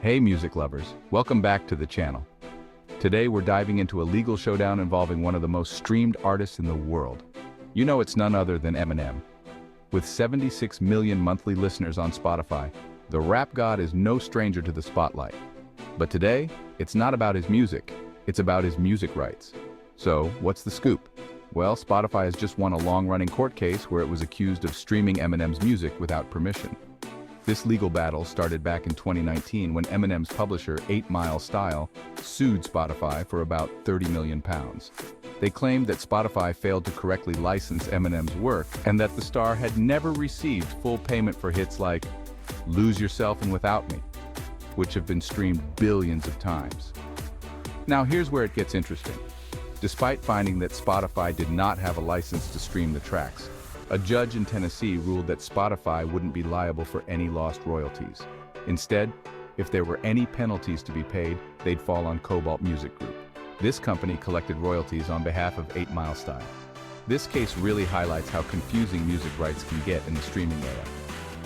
Hey music lovers, welcome back to the channel. Today we're diving into a legal showdown involving one of the most streamed artists in the world. You know it's none other than Eminem. With 76 million monthly listeners on Spotify, the rap god is no stranger to the spotlight. But today, it's not about his music, it's about his music rights. So, what's the scoop? Well, Spotify has just won a long-running court case where it was accused of streaming Eminem's music without permission. This legal battle started back in 2019 when Eminem's publisher, 8 Mile Style, sued Spotify for about £30 million. They claimed that Spotify failed to correctly license Eminem's work and that the star had never received full payment for hits like Lose Yourself and Without Me, which have been streamed billions of times. Now here's where it gets interesting. Despite finding that Spotify did not have a license to stream the tracks, a judge in Tennessee ruled that Spotify wouldn't be liable for any lost royalties. Instead, if there were any penalties to be paid, they'd fall on Cobalt Music Group. This company collected royalties on behalf of 8 Mile Style. This case really highlights how confusing music rights can get in the streaming era.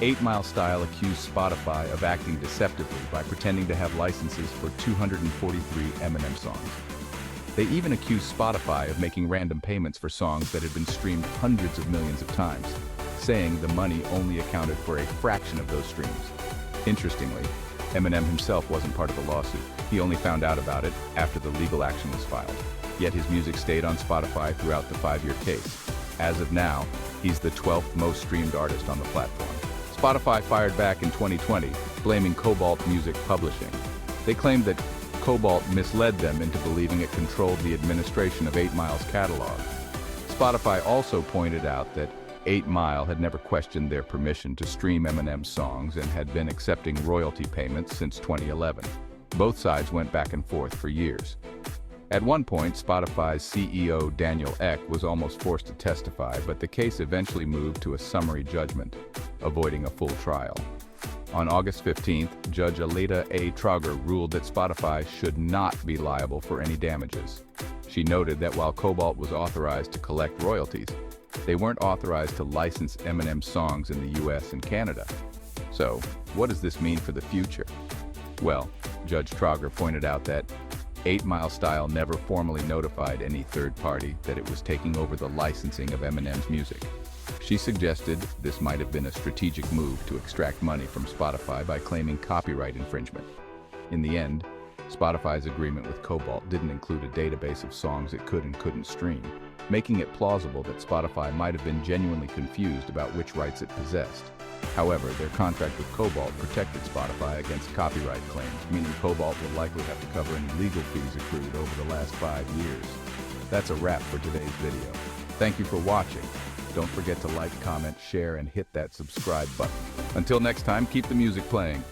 8 Mile Style accused Spotify of acting deceptively by pretending to have licenses for 243 Eminem songs. They even accused Spotify of making random payments for songs that had been streamed hundreds of millions of times, saying the money only accounted for a fraction of those streams. Interestingly, Eminem himself wasn't part of the lawsuit. He only found out about it after the legal action was filed. Yet his music stayed on Spotify throughout the 5-year case. As of now, he's the 12th most streamed artist on the platform. Spotify fired back in 2020, blaming Cobalt Music Publishing. They claimed that Cobalt misled them into believing it controlled the administration of 8 Mile's catalog. Spotify also pointed out that 8 Mile had never questioned their permission to stream Eminem's songs and had been accepting royalty payments since 2011. Both sides went back and forth for years. At one point, Spotify's CEO Daniel Ek was almost forced to testify, but the case eventually moved to a summary judgment, avoiding a full trial. On August 15th, Judge Aleta A. Trauger ruled that Spotify should not be liable for any damages. She noted that while Cobalt was authorized to collect royalties, they weren't authorized to license Eminem's songs in the US and Canada. So, what does this mean for the future? Well, Judge Trauger pointed out that 8 Mile Style never formally notified any third party that it was taking over the licensing of Eminem's music. She suggested this might have been a strategic move to extract money from Spotify by claiming copyright infringement. In the end, Spotify's agreement with Cobalt didn't include a database of songs it could and couldn't stream, making it plausible that Spotify might have been genuinely confused about which rights it possessed. However, their contract with Cobalt protected Spotify against copyright claims, meaning Cobalt will likely have to cover any legal fees accrued over the last 5 years. That's a wrap for today's video. Thank you for watching. Don't forget to like, comment, share, and hit that subscribe button. Until next time, keep the music playing.